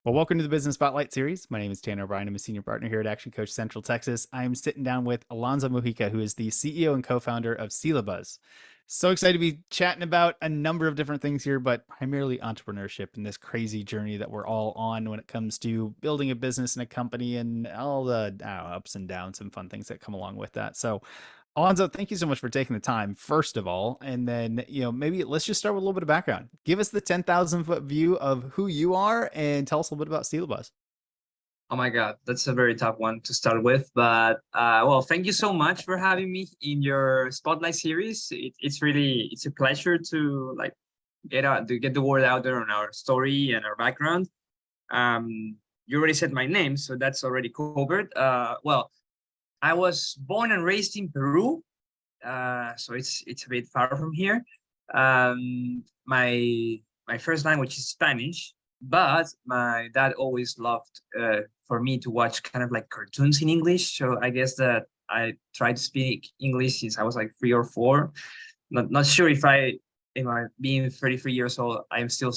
Well, welcome to the Business Spotlight series. My name is Tanner O'Brien. I'm a senior partner here at Action Coach Central Texas. I'm sitting down with Alonso Mujica, who is the CEO and co-founder of Silabuz. So excited to be chatting about a number of different things here, but primarily entrepreneurship and this crazy journey that we're all on when it comes to building a business and a company and all the ups and downs and fun things that come along with that. So Alonso, thank you so much for taking the time, first of all. And then, maybe let's just start with a little bit of background. Give us the 10,000-foot view of who you are and tell us a little bit about Silabuz. Oh my God, that's a very tough one to start with. But well, thank you so much for having me in your Spotlight series. It's a pleasure to get the word out there on our story and our background. You already said my name, so that's already covered. Well, I was born and raised in Peru, so it's a bit far from here. My first language is Spanish, but my dad always loved for me to watch kind of like cartoons in English. So I guess that I tried to speak English since I was like 3 or 4. Not sure if being 33 years old, I'm still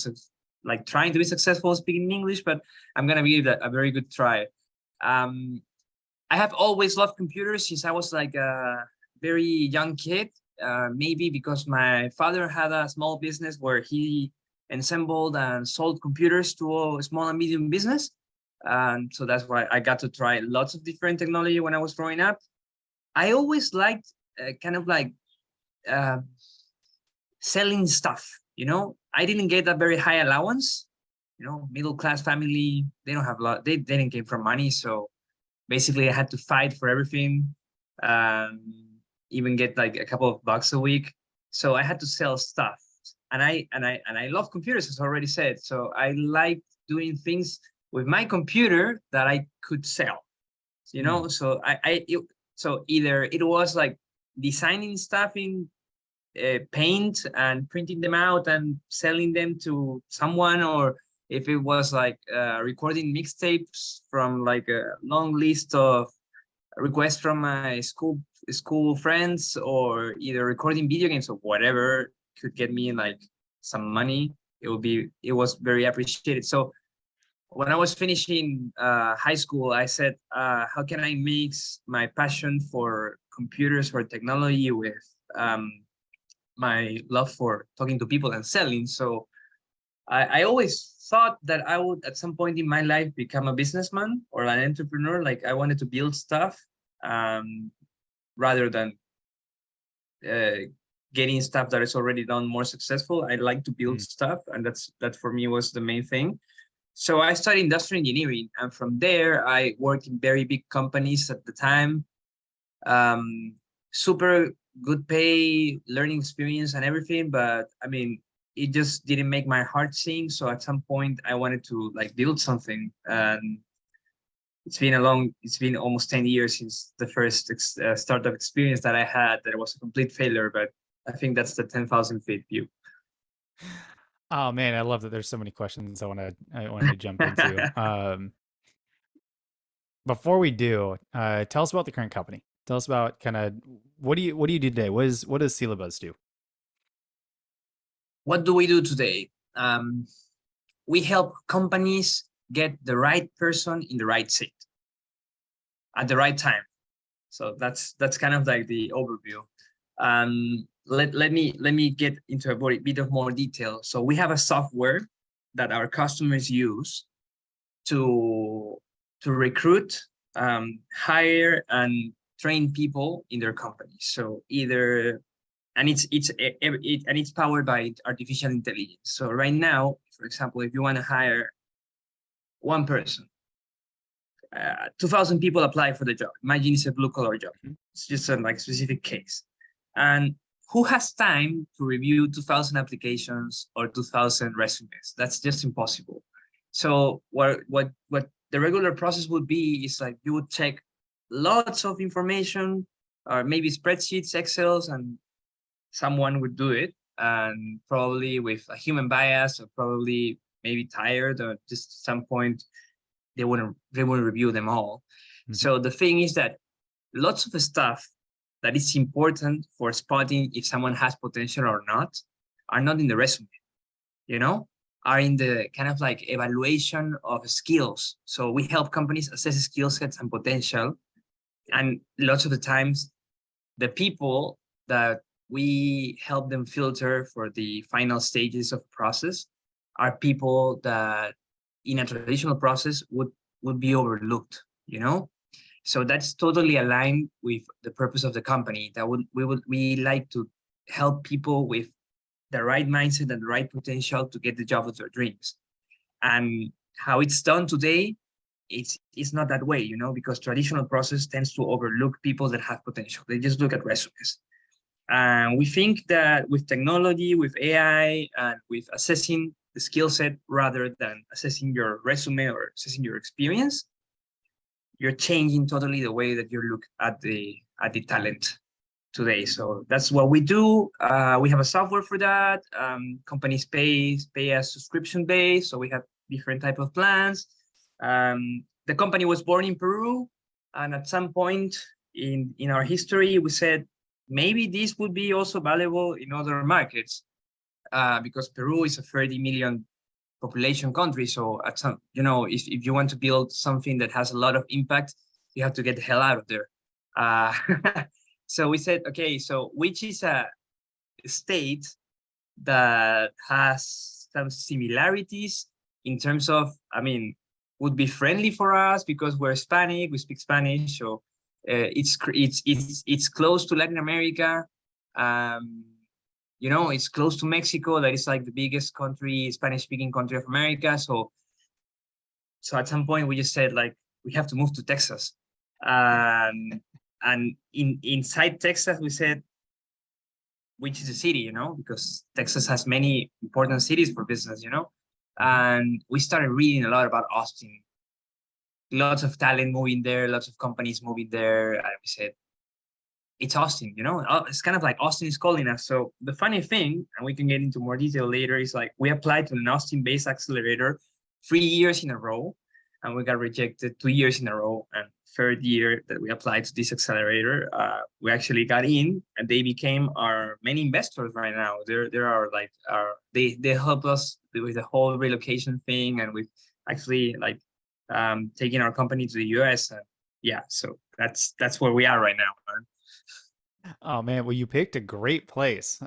like trying to be successful speaking English, but I'm gonna give that a very good try. I have always loved computers since I was like a very young kid, maybe because my father had a small business where he assembled and sold computers to a small and medium business. And so that's why I got to try lots of different technology when I was growing up. I always liked kind of like selling stuff, I didn't get a very high allowance, middle class family, they don't have a lot, they didn't came from money. So basically I had to fight for everything, even get like a couple of bucks a week. So I had to sell stuff. And I love computers, as I already said. So I like doing things with my computer that I could sell, So so either it was like designing stuff in Paint and printing them out and selling them to someone, or if it was like recording mixtapes from like a long list of requests from my school friends, or either recording video games or whatever could get me like some money, it was very appreciated. So when I was finishing high school, I said, how can I mix my passion for computers, for technology, with my love for talking to people and selling? So I always thought that I would at some point in my life become a businessman or an entrepreneur. Like I wanted to build stuff rather than getting stuff that is already done more successful. I like to build stuff, and that for me was the main thing. So I studied industrial engineering, and from there I worked in very big companies at the time. Super good pay, learning experience, and everything. But I mean, it just didn't make my heart sing. So at some point I wanted to like build something, and it's been almost 10 years since the first startup experience that I had that was a complete failure. But I think that's the 10,000 feet view. Oh man, I love that there's so many questions I wanted to jump into. Before we do, tell us about the current company. Tell us about kind of what do you do today? What does Silabuz do? What do we do today? We help companies get the right person in the right seat at the right time. So that's kind of like the overview. Let me get into a bit of more detail. So we have a software that our customers use to recruit, hire, and train people in their companies. So it's powered by artificial intelligence. So right now, for example, if you want to hire one person, 2,000 people apply for the job. Imagine it's a blue-collar job. It's just a like specific case. And who has time to review 2,000 applications or 2,000 resumes? That's just impossible. So what the regular process would be is like you would check lots of information, or maybe spreadsheets, Excels, and someone would do it, and probably with a human bias, or probably maybe tired, or just at some point they wouldn't review them all. So the thing is that lots of stuff that is important for spotting if someone has potential or not are not in the resume. are in the kind of like evaluation of skills. So we help companies assess skill sets and potential. And lots of the times, the people that we help them filter for the final stages of the process are people that in a traditional process would be overlooked, you know? So that's totally aligned with the purpose of the company. That we like to help people with the right mindset and the right potential to get the job of their dreams. And how it's done today, it's not that way, you know, because traditional process tends to overlook people that have potential. They just look at resumes. And we think that with technology, with AI, and with assessing the skill set rather than assessing your resume or assessing your experience, you're changing totally the way that you look at the talent today. So that's what we do. We have a software for that. Companies pay a subscription base, so we have different type of plans. The company was born in Peru, and at some point in our history, we said maybe this would be also valuable in other markets, because Peru is a 30 million population country. So at some, you know, if you want to build something that has a lot of impact, you have to get the hell out of there. So we said, okay, so which is a state that has some similarities in terms of, I mean, would be friendly for us because we're Hispanic, we speak Spanish, so it's close to Latin America. You know, it's close to Mexico, that is like the biggest country, Spanish-speaking country of America. So at some point we just said, like, we have to move to Texas. And inside Texas, we said, which is a city, you know, because Texas has many important cities for business, you know. And we started reading a lot about Austin. Lots of talent moving there, lots of companies moving there. And we said, it's Austin, you know, it's kind of like Austin is calling us. So the funny thing, and we can get into more detail later, is like we applied to an Austin-based accelerator 3 years in a row, and we got rejected 2 years in a row. And third year that we applied to this accelerator, we actually got in, and they became our main investors right now. They help us with the whole relocation thing, and with actually like taking our company to the US. And yeah, so that's where we are right now. Oh man, well you picked a great place.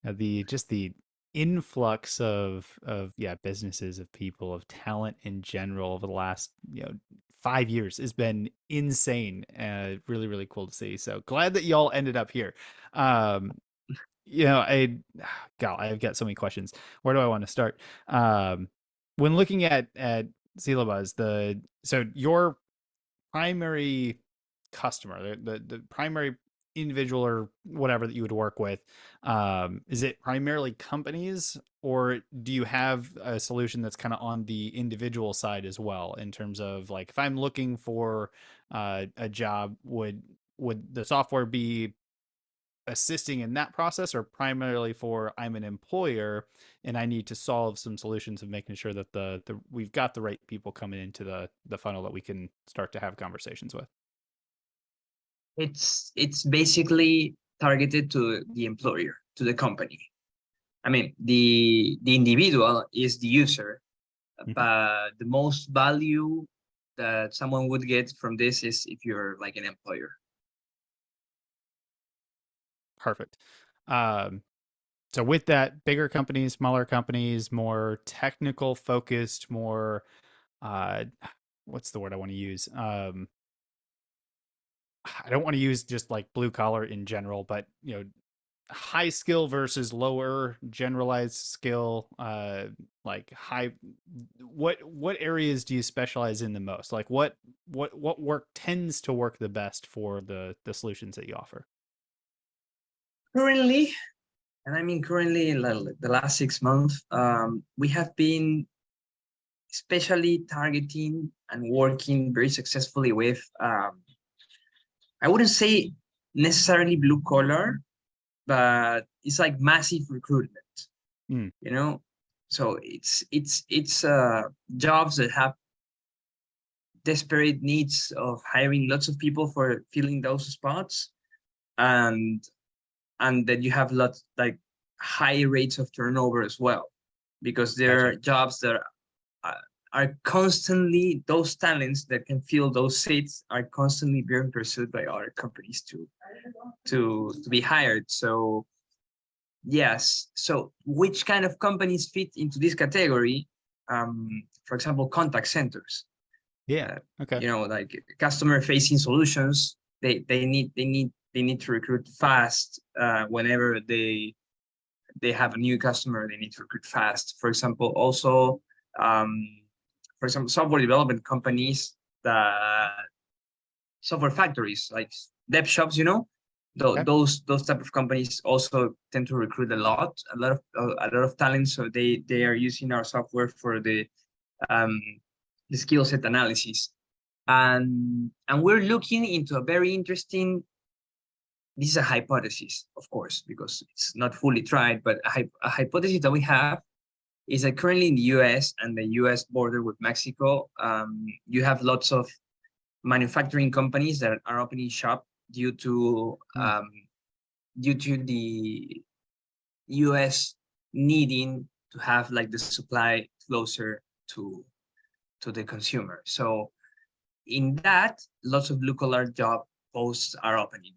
The influx of yeah, businesses, of people, of talent in general over the last 5 years has been insane. Really, really cool to see. So glad that y'all ended up here. Um, God, I've got so many questions. Where do I want to start? When looking at Silabuz, so your primary customer, the primary individual or whatever that you would work with, is it primarily companies, or do you have a solution that's kind of on the individual side as well, in terms of like, if I'm looking for a job, would the software be assisting in that process, or primarily for, I'm an employer and I need to solve some solutions of making sure that the we've got the right people coming into the funnel that we can start to have conversations with? It's basically targeted to the employer, to the company. I mean, the individual is the user, but the most value that someone would get from this is if you're like an employer. Perfect. So with that, bigger companies, smaller companies, more technical focused, more uh what's the word I want to use? I don't want to use just like blue collar in general, but high skill versus lower generalized skill, like high, what areas do you specialize in the most? Like what work tends to work the best for the solutions that you offer? Currently, and I mean currently in the last 6 months, we have been especially targeting and working very successfully with, I wouldn't say necessarily blue collar, but it's like massive recruitment, Mm. you know. So it's jobs that have desperate needs of hiring lots of people for filling those spots, and that you have lots like high rates of turnover as well. because there Gotcha. are jobs that are constantly, those talents that can fill those seats are constantly being pursued by other companies to be hired. So yes, so which kind of companies fit into this category? For example, contact centers. Yeah. uh, Okay. like customer facing solutions. They need to recruit fast. Whenever they have a new customer, they need to recruit fast. For example, also, um, for example, software development companies, the software factories like dev shops, Okay. those type of companies also tend to recruit a lot of talent. So they are using our software for um, the skill set analysis. And we're looking into a very interesting, this is a hypothesis, of course, because it's not fully tried, but a hypothesis that we have is that currently in the US and the US border with Mexico, you have lots of manufacturing companies that are opening shop due to Hmm. um, due to the US needing to have like the supply closer to the consumer. So in that, lots of blue collar job posts are opening,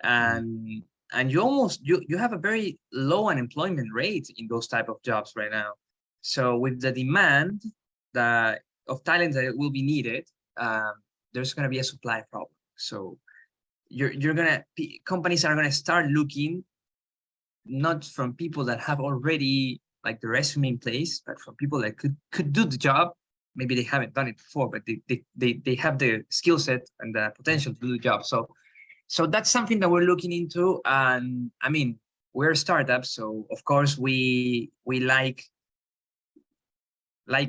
Hmm. and you have a very low unemployment rate in those type of jobs right now. So with the demand that of talent that will be needed, um, there's going to be a supply problem. So you're gonna companies are gonna start looking not from people that have already like the resume in place, but from people that could do the job. Maybe they haven't done it before, but they have the skill set and the potential to do the job. So that's something that we're looking into. And I mean, we're a startup, so of course we like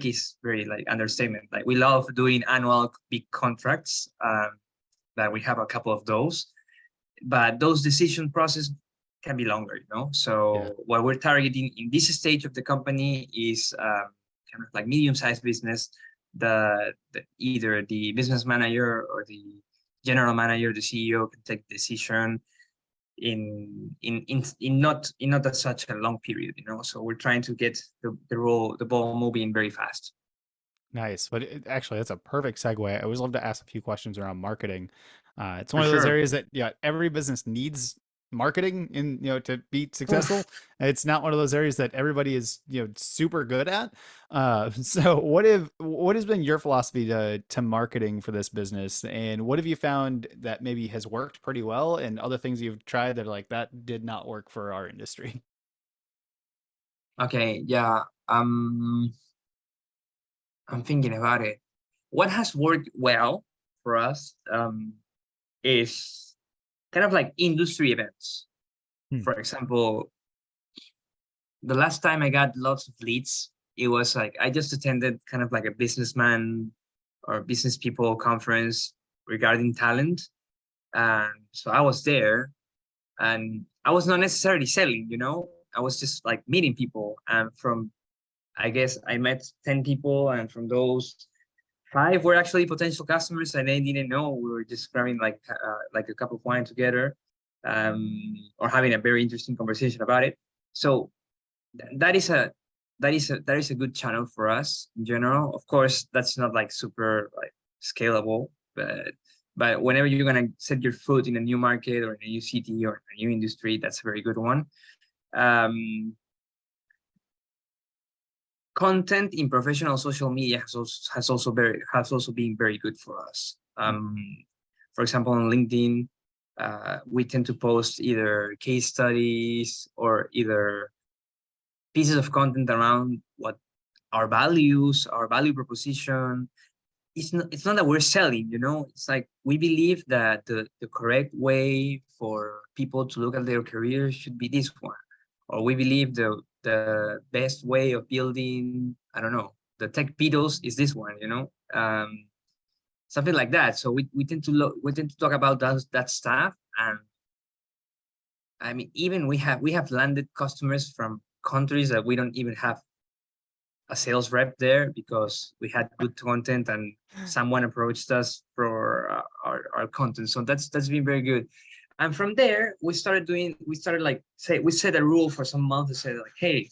is very like understatement. Like we love doing annual big contracts. That we have a couple of those, but those decision process can be longer. Yeah. So what we're targeting in this stage of the company is kind of like medium-sized business. Either the business manager or the general manager, the CEO, can take decision in not such a long period. So we're trying to get the ball moving very fast. Nice. But actually, that's a perfect segue. I always love to ask a few questions around marketing. It's For one of those sure. areas that, yeah, every business needs marketing to be successful. It's not one of those areas that everybody is, super good at. So what has been your philosophy to marketing for this business? And what have you found that maybe has worked pretty well and other things you've tried that are like that did not work for our industry? Okay, yeah. I'm thinking about it. What has worked well for us is kind of like industry events. Hmm. For example, the last time I got lots of leads, it was like I just attended kind of like a businessman or business people conference regarding talent. And so I was there, and I was not necessarily selling. I was just like meeting people. And I guess I met 10 people, and from those, 5 were actually potential customers, and they didn't know. We were just grabbing like a cup of wine together, or having a very interesting conversation about it. So that is a good channel for us in general. Of course, that's not like super like scalable, but whenever you're gonna set your foot in a new market or in a new city or a new industry, that's a very good one. Um, Content in professional social media has also been very good for us. Hmm. For example, on LinkedIn, we tend to post either case studies or either pieces of content around what our values, our value proposition. It's not that we're selling. It's like we believe that the correct way for people to look at their career should be this one, or we believe the best way of building, I don't know, the tech pedals is this one. Something like that. So we tend to talk about that stuff. And I mean, even we have landed customers from countries that we don't even have a sales rep there, because we had good content and someone approached us for our content. So that's been very good. And from there, we started like we set a rule for some months to say like, hey,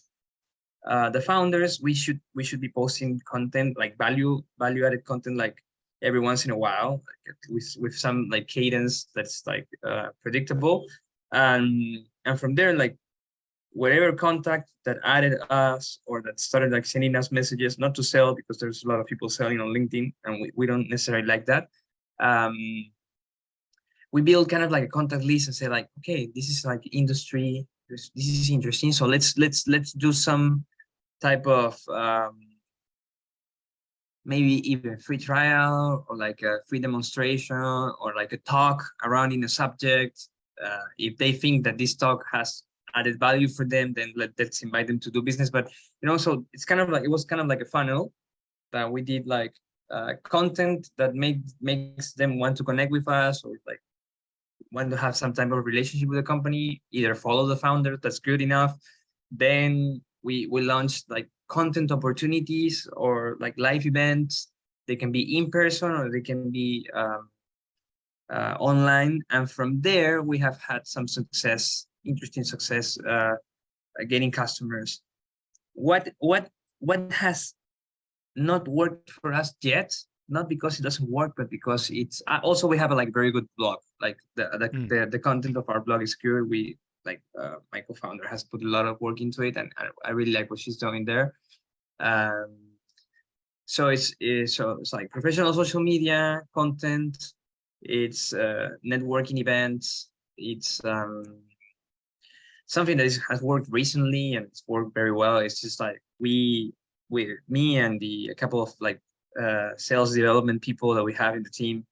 the founders, we should be posting content like value added content like every once in a while, like, with some like cadence that's like predictable, and from there, like whatever contact that added us or that started like sending us messages, not to sell because there's a lot of people selling on LinkedIn and we don't necessarily like that. um we build kind of like a contact list and say like, okay, this is like industry, this is interesting, so let's do some type of maybe even free trial or like a free demonstration or like a talk around in a subject. If they think that this talk has added value for them, then let's invite them to do business. But so it's kind of like, it was kind of like a funnel that we did, like content that makes them want to connect with us, or like want to have some type of relationship with the company, either follow the founder, that's good enough. Then we launched like content opportunities or like live events. They can be in person or they can be online. And from there, we have had some success, interesting success, getting customers. What has not worked for us yet, not because it doesn't work, but because it's also, we have a like very good blog. Like the content of our blog is good. We like my co-founder has put a lot of work into it, and I really like what she's doing there. So it's like professional social media content. It's networking events. It's something that has worked recently and it's worked very well. It's just like me and a couple of like sales development people that we have in the team,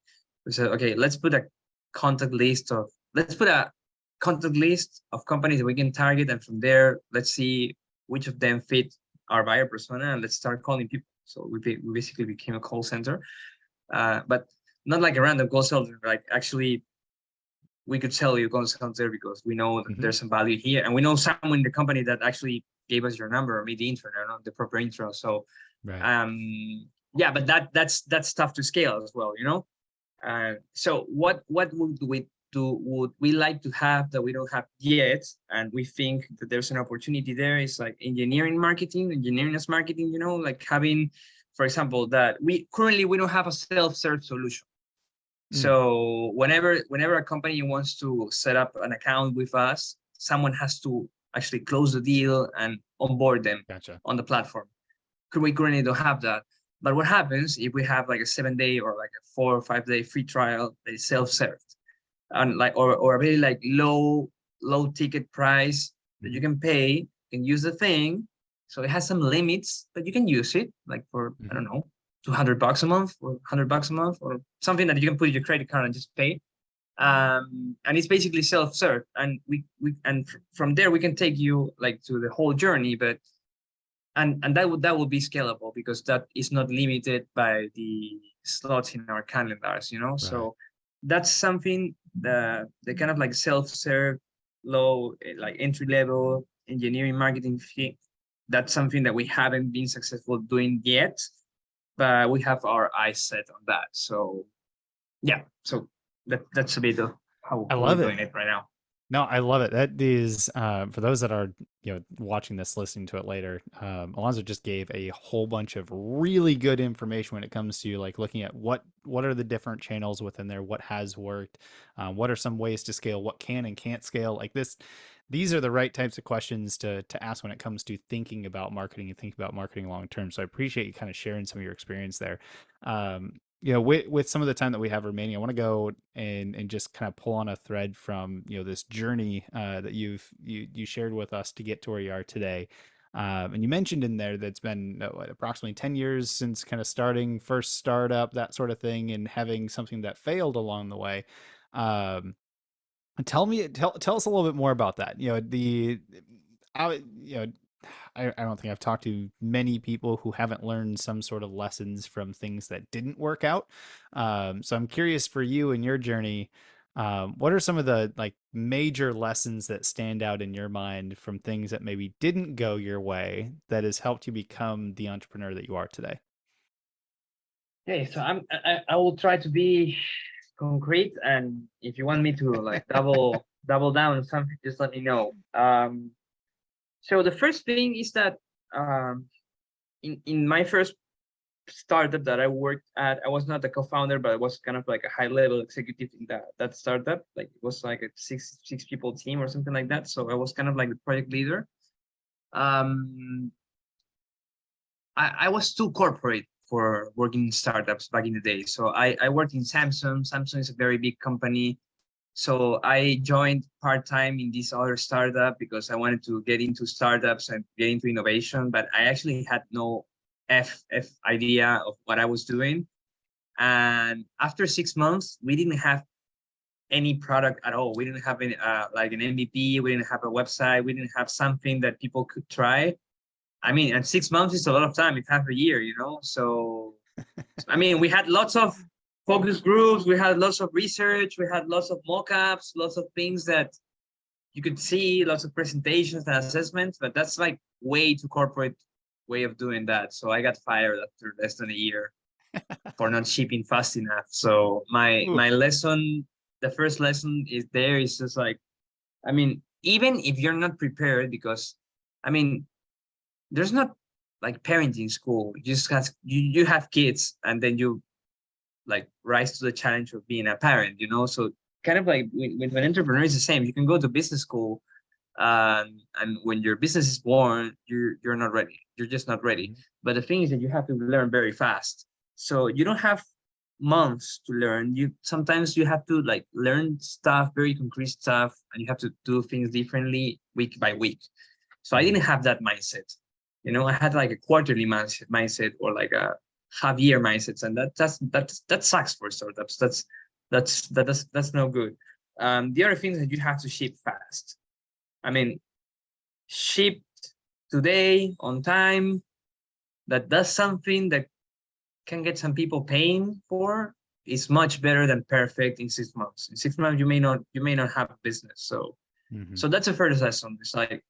we said, okay, let's put a contact list of companies that we can target, and from there, let's see which of them fit our buyer persona, and let's start calling people. So we basically became a call center, but not like a random call center. Like, actually, we could tell you call center because we know that there's some value here, and we know someone in the company that actually gave us your number or made the intro, the proper intro. So yeah, but that's tough to scale as well, so what would we like to have that we don't have yet, and we think that there's an opportunity there, is like engineering as marketing, like having, for example, that we don't have a self-serve solution. So whenever a company wants to set up an account with us, someone has to actually close the deal and onboard them on the platform. We currently don't have that. But what happens if we have like a 7-day or like a 4 or 5-day free trial that is self-served, and like or a very like low ticket price that you can pay, can use the thing. So it has some limits, but you can use it like for I don't know, $200 a month or $100 a month or something that you can put in your credit card and just pay. And it's basically self-serve, and we from there we can take you like to the whole journey, but and that would be scalable because that is not limited by the slots in our calendars, So that's something, the kind of like self-serve, low, like entry-level engineering marketing fee. That's something that we haven't been successful doing yet, but we have our eyes set on that. So yeah, so that's a bit of how we're doing it right now. No, I love it. That is, for those that are, watching this, listening to it later, Alonso just gave a whole bunch of really good information when it comes to like looking at what are the different channels within there, what has worked, what are some ways to scale, what can and can't scale. Like this, these are the right types of questions to ask when it comes to thinking about marketing and thinking about marketing long term. So I appreciate you kind of sharing some of your experience there. With some of the time that we have remaining, I want to go and just kind of pull on a thread from, this journey that you shared with us to get to where you are today. And you mentioned in there that it's been approximately 10 years since kind of starting first startup, that sort of thing, and having something that failed along the way. Tell us a little bit more about that. I don't think I've talked to many people who haven't learned some sort of lessons from things that didn't work out. So I'm curious for you and your journey. What are some of the like major lessons that stand out in your mind from things that maybe didn't go your way that has helped you become the entrepreneur that you are today? Okay, so I will try to be concrete, and if you want me to like double down on something, just let me know. So the first thing is that um, in my first startup that I worked at, I was not the co-founder, but I was kind of like a high-level executive in that startup. Like it was like a six people team or something like that. So I was kind of like the project leader. Um, I was too corporate for working in startups back in the day. So I worked in Samsung. Samsung is a very big company. So I joined part-time in this other startup because I wanted to get into startups and get into innovation, but I actually had no F idea of what I was doing. And after 6 months, we didn't have any product at all. We didn't have any, like an MVP. We didn't have a website. We didn't have something that people could try. I mean, and 6 months is a lot of time. It's half a year, you know? So, I mean, we had lots of focus groups. We had lots of research. We had lots of mock-ups, lots of things that you could see, lots of presentations and assessments, but that's like way too corporate way of doing that. So I got fired after less than a year for not shipping fast enough. So my Oof. lesson, the first lesson is just like, I mean, even if you're not prepared, because I mean, there's not like parenting school. You have kids and then you like rise to the challenge of being a parent, you know? So kind of like with an entrepreneur is the same. You can go to business school, and when your business is born, you're not ready. You're just not ready. But the thing is that you have to learn very fast. So you don't have months to learn. You sometimes you have to like learn stuff, very concrete stuff, and you have to do things differently week by week. So I didn't have that mindset. You know, I had like a quarterly mindset or like a half year mindsets, and that sucks for startups. That's no good. The other thing is that you have to ship fast. I mean, shipped today on time. That does something that can get some people paying for is much better than perfect in 6 months. In 6 months, you may not have a business. So Mm-hmm. so that's the first lesson. It's like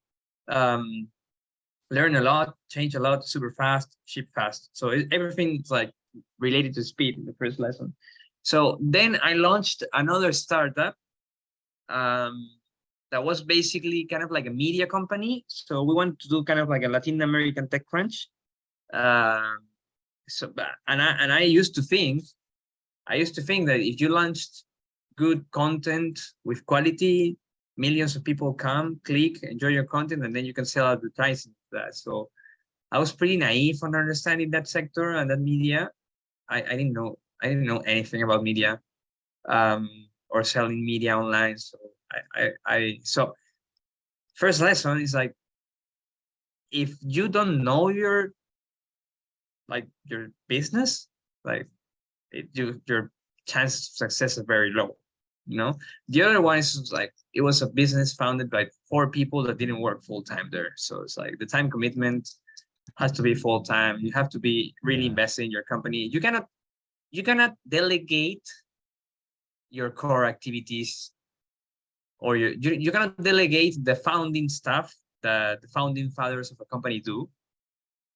um, learn a lot, change a lot, super fast, ship fast. So everything's like related to speed in the first lesson. So then I launched another startup um, that was basically kind of like a media company. So we wanted to do kind of like a Latin American tech crunch. Um, and I used to think that if you launched good content with quality, millions of people come, click, enjoy your content, and then you can sell advertising for that. So I was pretty naive on understanding that sector and that media. I didn't know anything about media or selling media online. So so first lesson is like if you don't know your business, like your chances of success are very low. You know, the other one is like it was a business founded by 4 people that didn't work full time there. So it's like the time commitment has to be full time. You have to be really Yeah. invested in your company. You cannot delegate your core activities, or you cannot delegate the founding stuff that the founding fathers of a company do,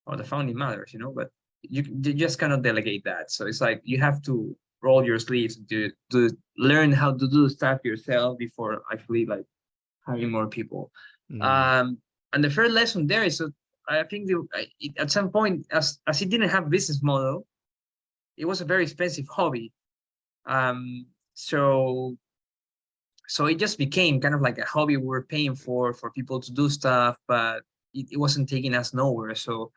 or the founding mothers, but you just cannot delegate that. So it's like you have to roll your sleeves to learn how to do stuff yourself before actually like hiring more people. Mm. Um, and the first lesson there is, I think at some point, as it didn't have business model, it was a very expensive hobby. Um, so so it just became kind of like a hobby we were paying for people to do stuff, but it wasn't taking us nowhere. So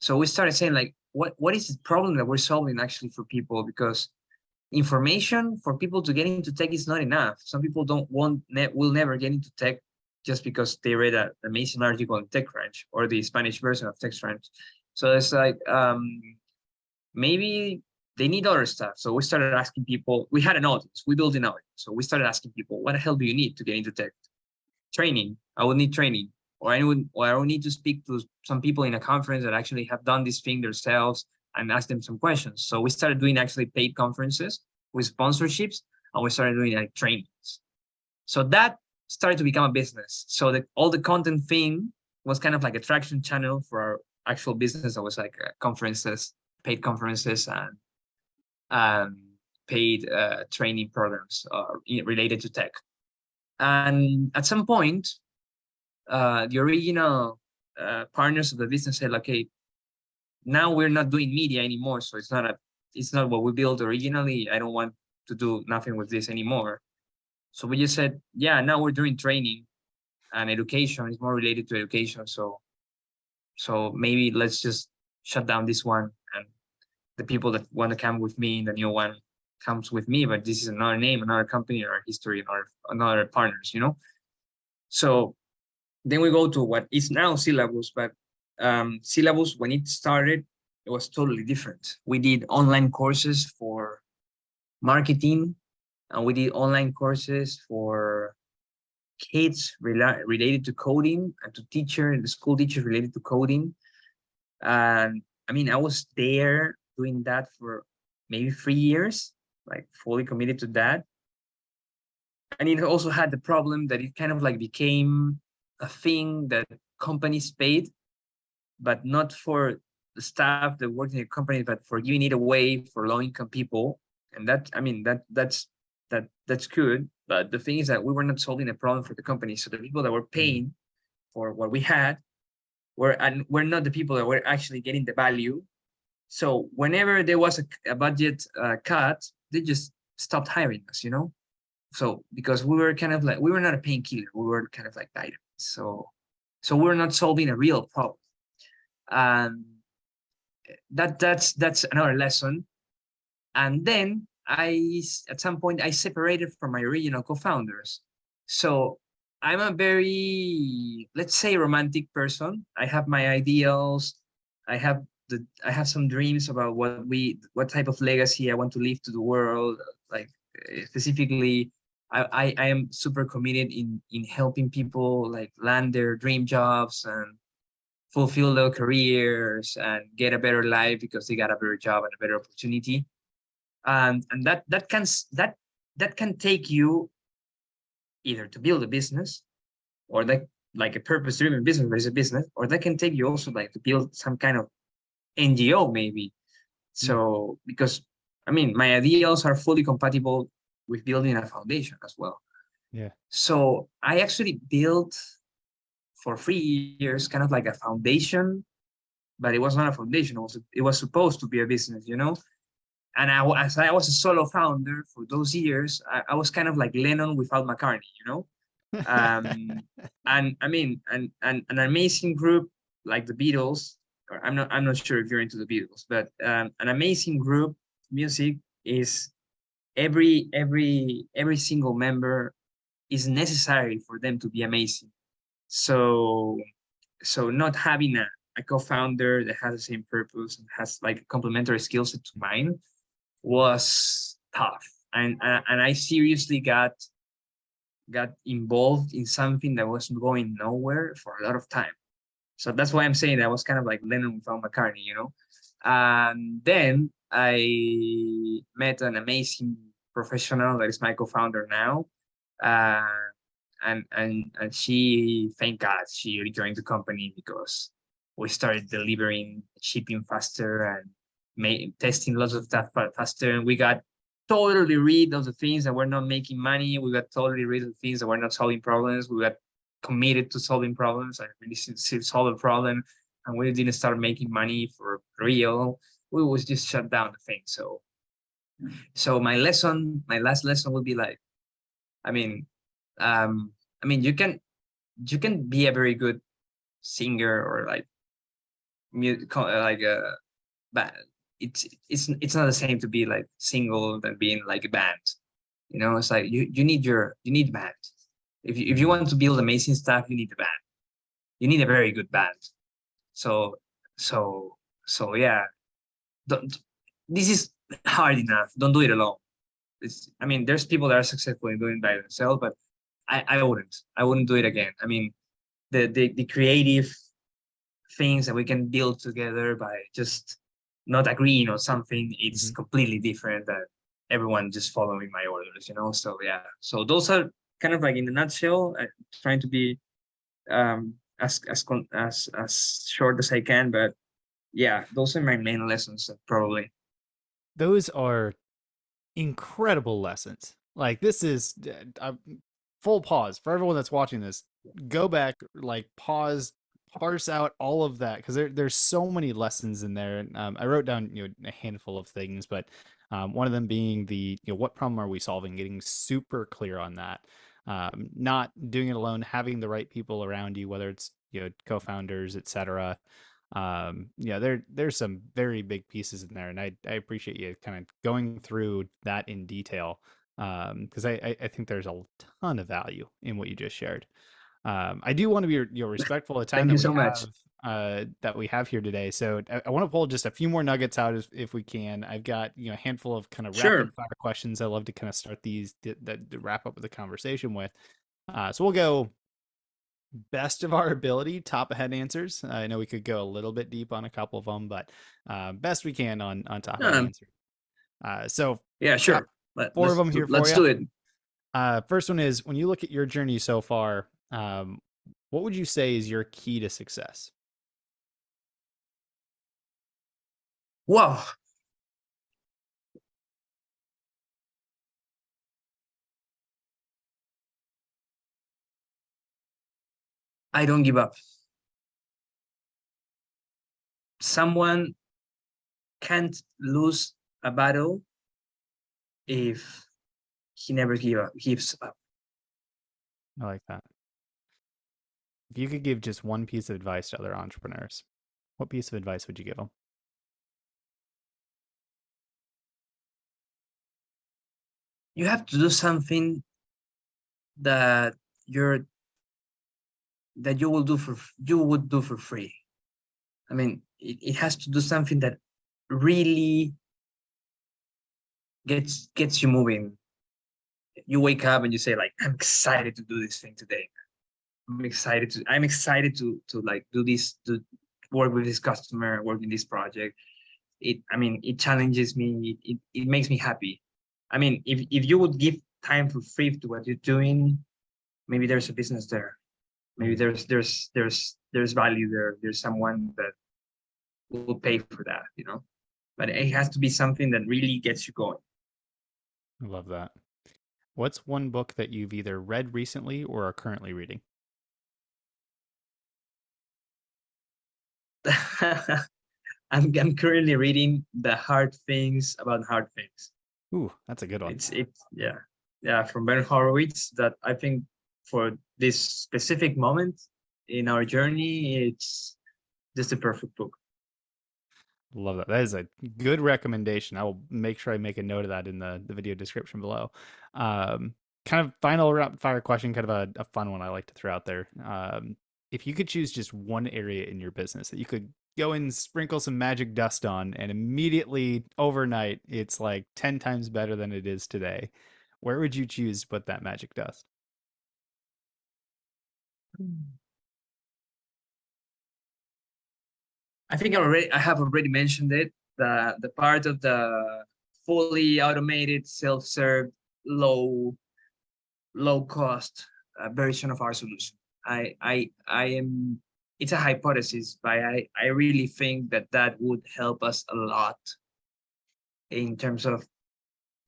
we started saying like, what is the problem that we're solving actually for people? Because information for people to get into tech is not enough. Some people will never get into tech just because they read an amazing article on TechCrunch or the Spanish version of TechCrunch. So it's like maybe they need other stuff. So we started asking people. We had an audience. We built an audience. So we started asking people, what the hell do you need to get into tech? Training. I would need training, or I would need to speak to some people in a conference that actually have done this thing themselves and ask them some questions. So we started doing actually paid conferences with sponsorships, and we started doing like trainings. So that started to become a business. So all the content thing was kind of like a traction channel for our actual business. That was like conferences, paid conferences, and paid training programs related to tech. And at some point, the original partners of the business said, okay, now we're not doing media anymore, so it's not what we built originally. I don't want to do nothing with this anymore. So we just said, yeah, now we're doing training and education is more related to education. So maybe let's just shut down this one, and the people that want to come with me in the new one comes with me. But this is another name, another company, another history, another partners. So then we go to what is now Silabuz, but Silabuz, when it started, it was totally different. We did online courses for marketing, and we did online courses for kids related to coding, and the school teachers related to coding. And I mean, I was there doing that for maybe 3 years, like fully committed to that. And it also had the problem that it kind of like became a thing that companies paid, but not for the staff that worked in the company, but for giving it away for low-income people. And that, I mean, that's good. But the thing is that we were not solving a problem for the company. So the people that were paying for what we had were not the people that were actually getting the value. So whenever there was a budget cut, they just stopped hiring us. So because we were kind of like, we were not a painkiller, we were kind of like vitamins. So we're not solving a real problem. And that's another lesson. And then at some point I separated from my original co-founders. So I'm a very, let's say, romantic person. I have my ideals. I have some dreams about what type of legacy I want to leave to the world. Like specifically, I am super committed in helping people like land their dream jobs and fulfill their careers and get a better life because they got a better job and a better opportunity. And that can take you either to build a business, or like a purpose-driven business, but it's a business, or that can take you also like to build some kind of NGO maybe. So because I mean, my ideals are fully compatible with building a foundation as well. Yeah. So I actually built for 3 years kind of like a foundation, but it was not a foundation. It was supposed to be a business. And as I was a solo founder for those years, I was kind of like Lennon without McCartney. um, and I mean, and an amazing group like the Beatles. Or I'm not sure if you're into the Beatles, but an amazing group music is every single member is necessary for them to be amazing. So not having a co-founder that has the same purpose and has like a complementary skill set to mine was tough. And I seriously got involved in something that was going nowhere for a lot of time. So that's why I'm saying that I was kind of like Lennon without McCartney. And then I met an amazing professional that is my co-founder now. Uh, and she, thank God, she rejoined the company because we started delivering, shipping faster, and testing lots of stuff faster. And we got totally rid of the things that were not making money. We got totally rid of the things that were not solving problems. We got committed to solving problems and really solve a problem. And we didn't start making money for real. We was just shut down the thing. So my last lesson would be like, I mean, you can be a very good singer or like but it's not the same to be like single than being like a band. It's like you need band. If you want to build amazing stuff, you need a band. You need a very good band. So yeah. This is hard enough. Don't do it alone. There's people that are successful in doing it by themselves, but I wouldn't do it again. The creative things that we can build together by just not agreeing on something, it's completely different than everyone just following my orders. So yeah, so those are kind of like in a nutshell, trying to be as short as I can, but yeah, those are my main lessons probably. Those are incredible lessons. Like this is full pause for everyone that's watching this. Go back, like pause parse out all of that, because there's so many lessons in there. And I wrote down a handful of things, but one of them being the what problem are we solving? Getting super clear on that. Not doing it alone, having the right people around you, whether it's co-founders, etc. Yeah, there's some very big pieces in there, and I appreciate you kind of going through that in detail, because I think there's a ton of value in what you just shared. I do want to be respectful of time Thank you so much. that we have here today. So I want to pull just a few more nuggets out if we can. I've got a handful of kind of rapid Sure. fire questions I love to kind of start these that wrap up the conversation with. So we'll go best of our ability, top of head answers. I know we could go a little bit deep on a couple of them, but best we can on top of head Um, answers. So yeah, got sure. four of them here for Let's you. do it. First one is, when you look at your journey so far, what would you say is your key to success? Wow. I don't give up. Someone can't lose a battle if he never gives up. I like that. If you could give just one piece of advice to other entrepreneurs, what piece of advice would you give them? You have to do something that you're that you would do for free. I mean, it has to do something that really gets you moving. You wake up and you say, like, I'm excited to do this thing today. I'm excited to like do this, to work with this customer, work in this project. I mean, it challenges me. It makes me happy. I mean, if you would give time for free to what you're doing, maybe there's a business there. Maybe Mm, there's value there. There's someone that will pay for that, But it has to be something that really gets you going. I love that. What's one book that you've either read recently or are currently reading? I'm currently reading The Hard Things About Hard Things. Ooh, that's a good one. It's yeah, from Ben Horowitz, that I think for this specific moment in our journey, it's just a perfect book. Love that. That is a good recommendation. I will make sure I make a note of that in the video description below. Kind of final rapid fire question, kind of a fun one I like to throw out there. If you could choose just one area in your business that you could go and sprinkle some magic dust on, and immediately overnight it's like 10 times better than it is today, where would you choose to put that magic dust? I think I have already mentioned it. The part of the fully automated, self-serve, low cost version of our solution. I am. It's a hypothesis, but I really think that would help us a lot in terms of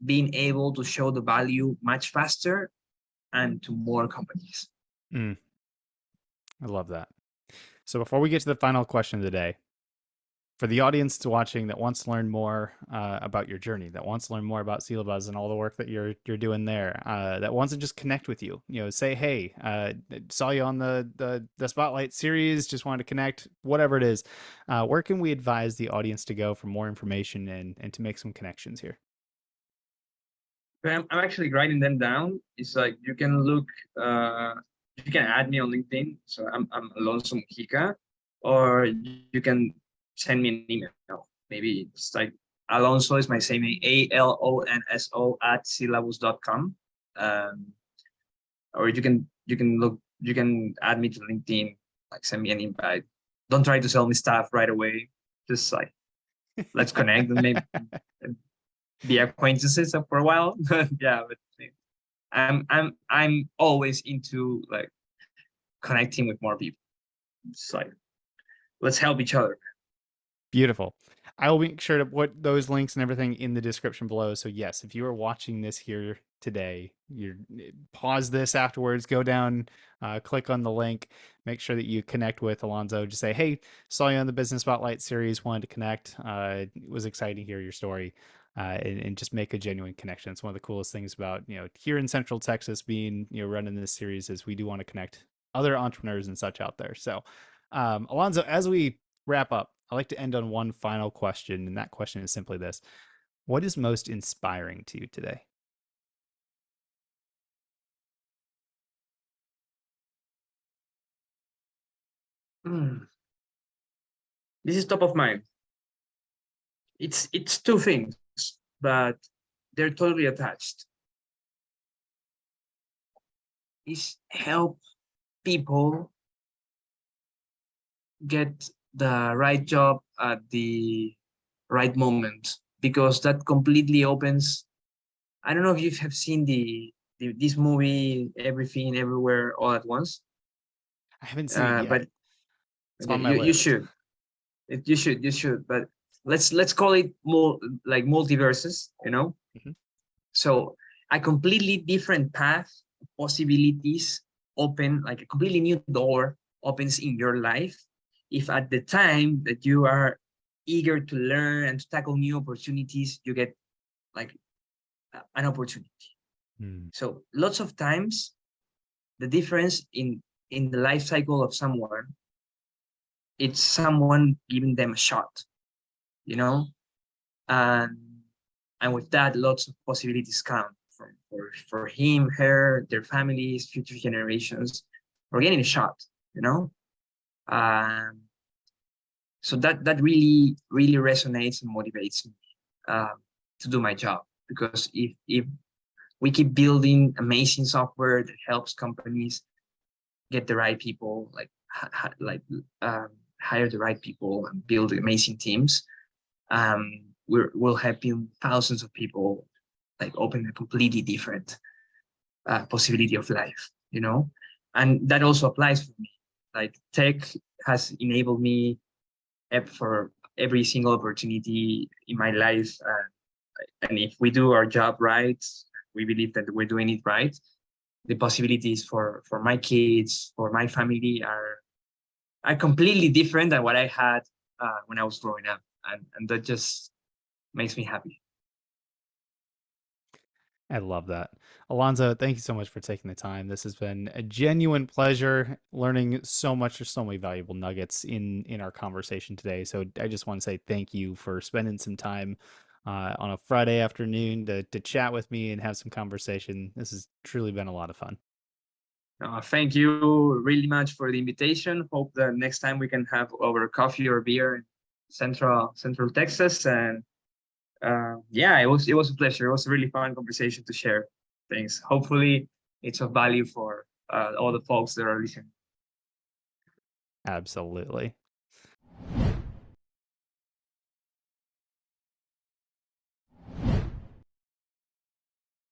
being able to show the value much faster and to more companies. Mm, I love that. So before we get to the final question of the day, for the audience that's watching that wants to learn more about your journey, that wants to learn more about Silabuz and all the work that you're doing there, that wants to just connect with you, say, hey, saw you on the Spotlight series, just wanted to connect, whatever it is, where can we advise the audience to go for more information and to make some connections here? I'm actually writing them down. It's like you can look, you can add me on LinkedIn. So I'm Alonso Mujica, or you can send me an email. Maybe it's like Alonso is my same name, ALONSO at silabuz.com. Or you can add me to LinkedIn, like send me an invite. Don't try to sell me stuff right away. Just like, let's connect and maybe be acquaintances for a while. Yeah, but I'm always into like connecting with more people. It's like, let's help each other. Beautiful. I will make sure to put those links and everything in the description below. So yes, if you are watching this here today, you pause this afterwards, go down, click on the link, make sure that you connect with Alonso. Just say, hey, saw you on the Business Spotlight series, wanted to connect. It was exciting to hear your story. And just make a genuine connection. It's one of the coolest things about, here in Central Texas being, running this series is we do want to connect other entrepreneurs and such out there. So, Alonso, as we wrap up, I like to end on one final question. And that question is simply this: what is most inspiring to you today? Hmm. This is top of mind. It's two things, but they're totally attached. Is help people get the right job at the right moment, because that completely opens. I don't know if you have seen this movie, Everything Everywhere All at Once, I haven't seen it yet. but It's okay, on my you list. should. You should. But let's call it more like multiverses, you know. Mhm. So a completely different path, possibilities open, like a completely new door opens in your life if at the time that you are eager to learn and to tackle new opportunities, you get like an opportunity. Mm. So lots of times the difference in the life cycle of someone, it's someone giving them a shot, you know, and and with that, lots of possibilities come from for him, her, their families, future generations, for getting a shot, you know. Um, so that really resonates and motivates me to do my job, because if we keep building amazing software that helps companies get the right people, like um, hire the right people and build amazing teams, we'll helping thousands of people like open a completely different possibility of life, you know. And that also applies for me. Like tech has enabled me for every single opportunity in my life, and if we do our job right, we believe that we're doing it right, the possibilities for my kids, for my family are completely different than what I had when I was growing up, and that just makes me happy. I love that. Alonso, thank you so much for taking the time. This has been a genuine pleasure learning so much. There's so many valuable nuggets in our conversation today. So I just want to say thank you for spending some time on a Friday afternoon to chat with me and have some conversation. This has truly been a lot of fun. Thank you really much for the invitation. Hope that next time we can have over coffee or beer in Central Texas. And yeah, it was a pleasure. It was a really fun conversation to share things. Hopefully, it's of value for all the folks that are listening. Absolutely.